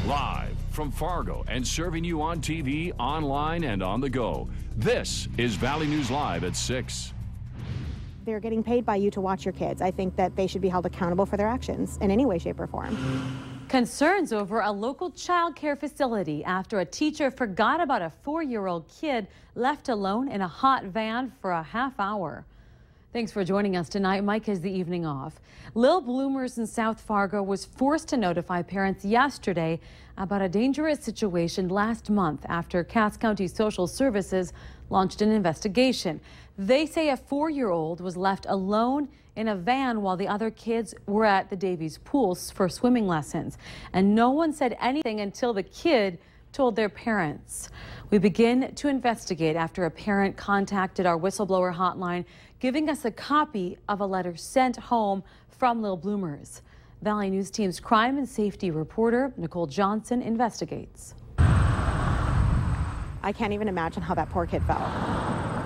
Live from Fargo and serving you on TV, online, and on the go. This is Valley News Live at 6. They're getting paid by you to watch your kids. I think that they should be held accountable for their actions in any way, shape, or form. Concerns over a local child care facility after a teacher forgot about a 4-year-old kid left alone in a hot van for a half hour. Thanks for joining us tonight. Mike has the evening off. Lil Bloomers in South Fargo was forced to notify parents yesterday about a dangerous situation last month after Cass County Social Services launched an investigation. They say a 4-year-old was left alone in a van while the other kids were at the Davies pools for swimming lessons. And no one said anything until the kid told their parents. We begin to investigate after a parent contacted our whistleblower hotline, giving us a copy of a letter sent home from Lil Bloomers. Valley News Team's crime and safety reporter, Nicole Johnson, investigates. I can't even imagine how that poor kid felt.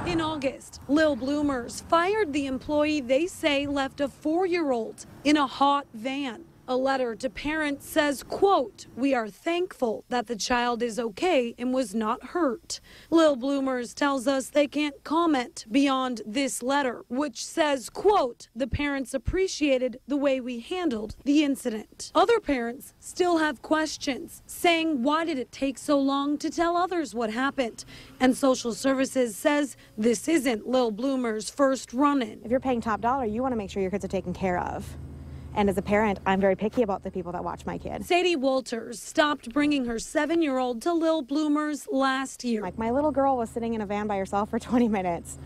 In August, Lil Bloomers fired the employee they say left a 4-year-old in a hot van. A letter to parents says, quote, "We are thankful that the child is okay and was not hurt." Lil Bloomers tells us they can't comment beyond this letter, which says, quote, "The parents appreciated the way we handled the incident." Other parents still have questions, saying, why did it take so long to tell others what happened? And Social Services says this isn't Lil Bloomers' first run-in. If you're paying top dollar, you want to make sure your kids are taken care of. And as a parent, I'm very picky about the people that watch my kid. Sadie Walters stopped bringing her 7-year-old to Lil Bloomers last year. Like, my little girl was sitting in a van by herself for 20 minutes.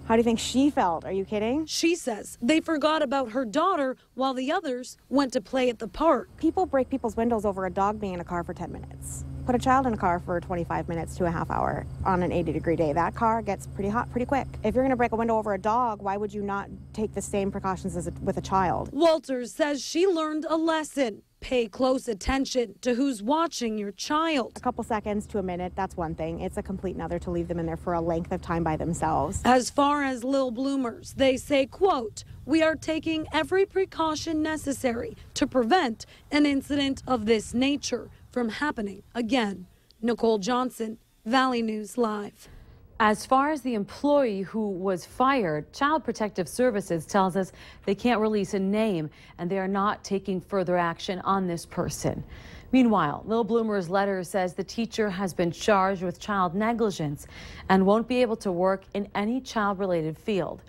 How do you think she felt? Are you kidding? She says they forgot about her daughter while the others went to play at the park. People break people's windows over a dog being in a car for 10 minutes. Put a child in a car for 25 minutes to a half hour on an 80-degree day. That car gets pretty hot pretty quick. If you're going to break a window over a dog, why would you not take the same precautions as with a child? Walters says she learned a lesson. Pay close attention to who's watching your child. A couple seconds to a minute, that's one thing. It's a complete another to leave them in there for a length of time by themselves. As far as Lil Bloomers, they say, quote, "We are taking every precaution necessary to prevent an incident of this nature from happening again." Nicole Johnson, Valley News Live. As far as the employee who was fired, Child Protective Services tells us they can't release a name and they are not taking further action on this person. Meanwhile, Lil Bloomer's letter says the teacher has been charged with child negligence and won't be able to work in any child-related field.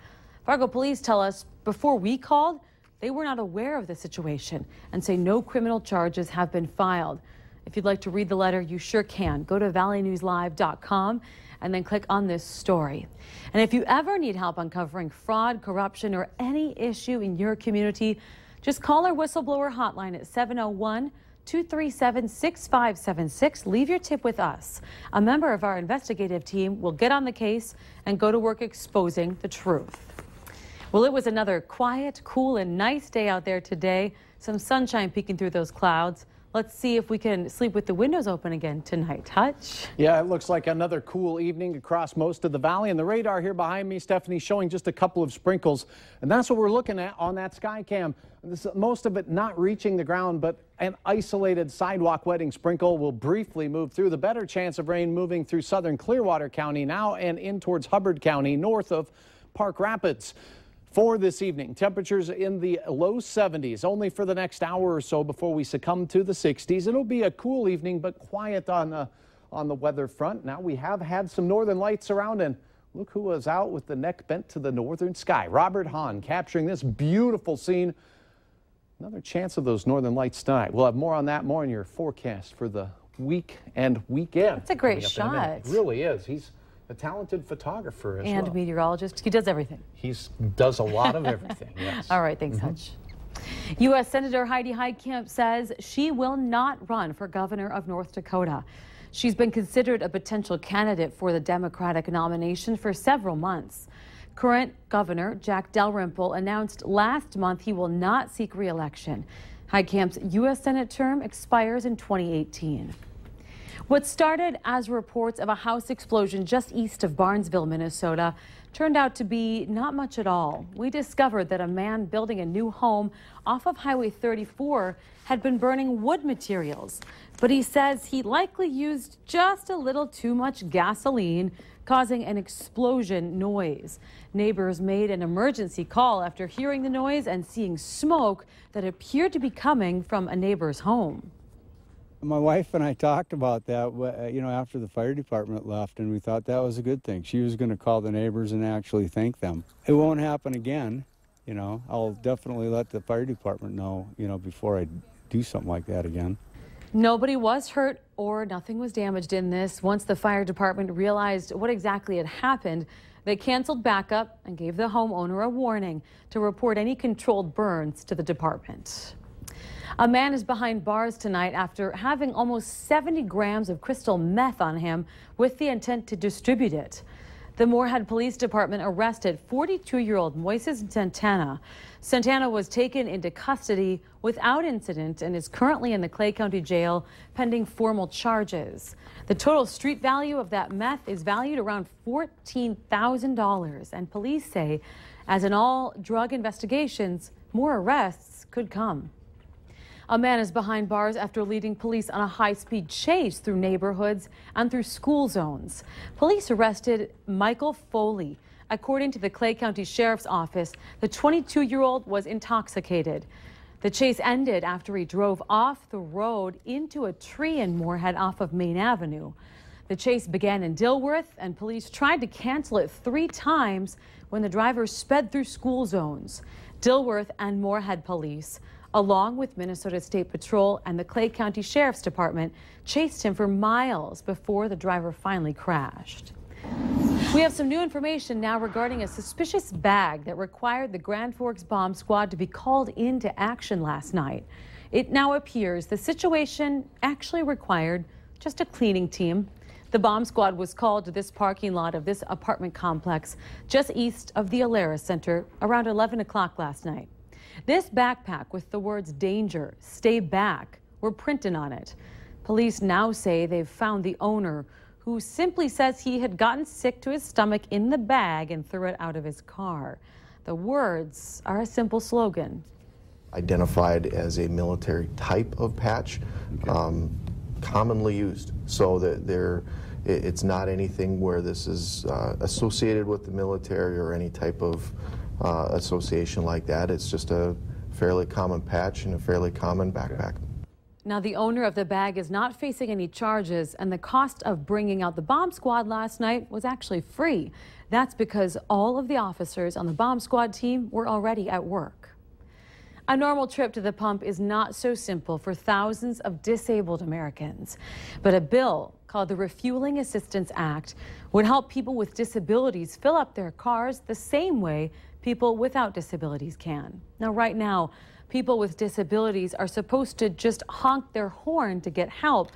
Fargo police tell us before we called, they were not aware of the situation and say no criminal charges have been filed. If you'd like to read the letter, you sure can. Go to valleynewslive.com and then click on this story. And if you ever need help uncovering fraud, corruption, or any issue in your community, just call our whistleblower hotline at 701-237-6576. Leave your tip with us. A member of our investigative team will get on the case and go to work exposing the truth. Well, it was another quiet, cool, and nice day out there today. Some sunshine peeking through those clouds. Let's see if we can sleep with the windows open again tonight. Hutch? Yeah, it looks like another cool evening across most of the valley. And the radar here behind me, Stephanie, showing just a couple of sprinkles. And that's what we're looking at on that sky cam. Most of it not reaching the ground, but an isolated sidewalk wetting sprinkle will briefly move through. The better chance of rain moving through southern Clearwater County now and in towards Hubbard County, north of Park Rapids. For this evening, temperatures in the low 70s, only for the next hour or so before we succumb to the 60s. It'll be a cool evening, but quiet on the weather front. Now we have had some northern lights around, and look who was out with the neck bent to the northern sky. Robert Hahn capturing this beautiful scene. Another chance of those northern lights tonight. We'll have more on that, more in your forecast for the week and weekend. That's a great shot. It really is. He's a talented photographer as well. And meteorologist. He does everything. He does a lot of everything, yes. All right, thanks, Hutch. U.S. Senator Heidi Heitkamp says she will not run for governor of North Dakota. She's been considered a potential candidate for the Democratic nomination for several months. Current Governor Jack Dalrymple announced last month he will not seek re-election. Heitkamp's U.S. Senate term expires in 2018. What started as reports of a house explosion just east of Barnesville, Minnesota, turned out to be not much at all. We discovered that a man building a new home off of Highway 34 had been burning wood materials, but he says he likely used just a little too much gasoline, causing an explosion noise. Neighbors made an emergency call after hearing the noise and seeing smoke that appeared to be coming from a neighbor's home. My wife and I talked about that, after the fire department left, and we thought that was a good thing. She was going to call the neighbors and actually thank them. It won't happen again, I'll definitely let the fire department know, before I do something like that again. Nobody was hurt or nothing was damaged in this. Once the fire department realized what exactly had happened, they canceled backup and gave the homeowner a warning to report any controlled burns to the department. A man is behind bars tonight after having almost 70 grams of crystal meth on him with the intent to distribute it. The Moorhead Police Department arrested 42-year-old Moises Santana. Santana was taken into custody without incident and is currently in the Clay County Jail pending formal charges. The total street value of that meth is valued around $14,000, and police say, as in all drug investigations, more arrests could come. A man is behind bars after leading police on a high-speed chase through neighborhoods and through school zones. Police arrested Michael Foley. According to the Clay County Sheriff's Office, the 22-year-old was intoxicated. The chase ended after he drove off the road into a tree in Moorhead off of Main Avenue. The chase began in Dilworth, and police tried to cancel it 3 times when the driver sped through school zones. Dilworth and Moorhead police, along with Minnesota State Patrol and the Clay County Sheriff's Department, chased him for miles before the driver finally crashed. We have some new information now regarding a suspicious bag that required the Grand Forks Bomb Squad to be called into action last night. It now appears the situation actually required just a cleaning team. The bomb squad was called to this parking lot of this apartment complex just east of the Alara Center around 11 o'clock last night. This backpack with the words "danger, stay back" were printed on it. Police now say they've found the owner, who simply says he had gotten sick to his stomach in the bag and threw it out of his car. The words are a simple slogan. Identified as a military type of patch, commonly used, so that it's not anything where this is associated with the military or any type of association like that. It's just a fairly common patch and a fairly common backpack. Now, the owner of the bag is not facing any charges, and the cost of bringing out the bomb squad last night was actually free. That's because all of the officers on the bomb squad team were already at work. A normal trip to the pump is not so simple for thousands of disabled Americans, but a bill called the Refueling Assistance Act would help people with disabilities fill up their cars the same way people without disabilities can. Now, right now, people with disabilities are supposed to just honk their horn to get help,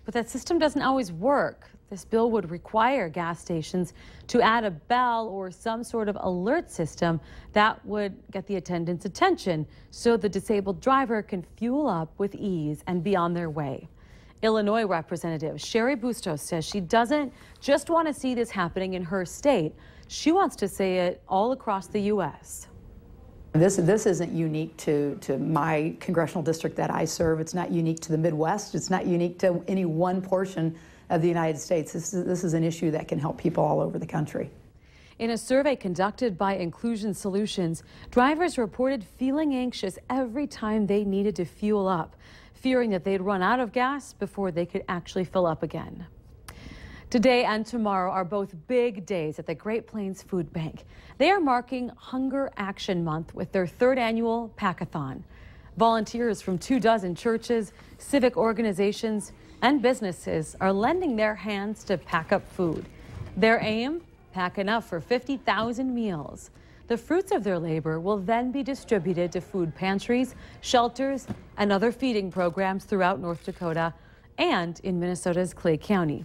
but that system doesn't always work. This bill would require gas stations to add a bell or some sort of alert system that would get the attendant's attention so the disabled driver can fuel up with ease and be on their way. Illinois Representative Cheri Bustos says she doesn't just want to see this happening in her state. She wants to see it all across the U.S. This isn't unique to my congressional district that I serve. It's not unique to the Midwest. It's not unique to any one portion of the United States. This is an issue that can help people all over the country. In a survey conducted by Inclusion Solutions, drivers reported feeling anxious every time they needed to fuel up, fearing that they'd run out of gas before they could actually fill up again. Today and tomorrow are both big days at the Great Plains Food Bank. They are marking Hunger Action Month with their 3rd annual Pack-a-thon. Volunteers from 24 churches, civic organizations, and businesses are lending their hands to pack up food. Their aim? Pack enough for 50,000 meals. The fruits of their labor will then be distributed to food pantries, shelters, and other feeding programs throughout North Dakota and in Minnesota's Clay County.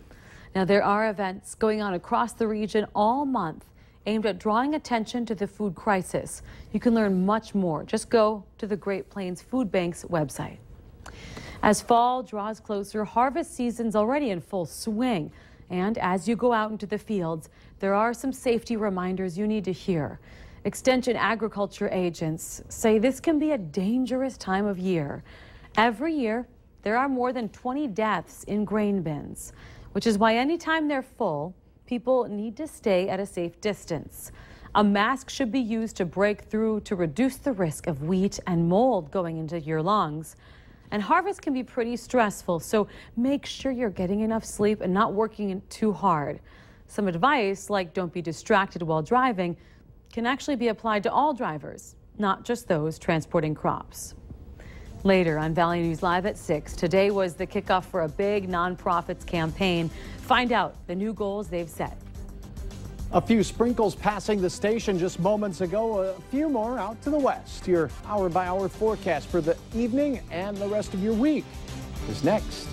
Now, there are events going on across the region all month aimed at drawing attention to the food crisis. You can learn much more. Just go to the Great Plains Food Bank's website. As fall draws closer, harvest season's already in full swing. And as you go out into the fields, there are some safety reminders you need to hear. Extension agriculture agents say this can be a dangerous time of year. Every year, there are more than 20 deaths in grain bins, which is why anytime they're full, people need to stay at a safe distance. A mask should be used to break through to reduce the risk of wheat and mold going into your lungs. And harvest can be pretty stressful, so make sure you're getting enough sleep and not working too hard. Some advice, like don't be distracted while driving, can actually be applied to all drivers, not just those transporting crops. Later on Valley News Live at 6, today was the kickoff for a big nonprofits campaign. Find out the new goals they've set. A few sprinkles passing the station just moments ago, a few more out to the west. Your hour-by-hour forecast for the evening and the rest of your week is next.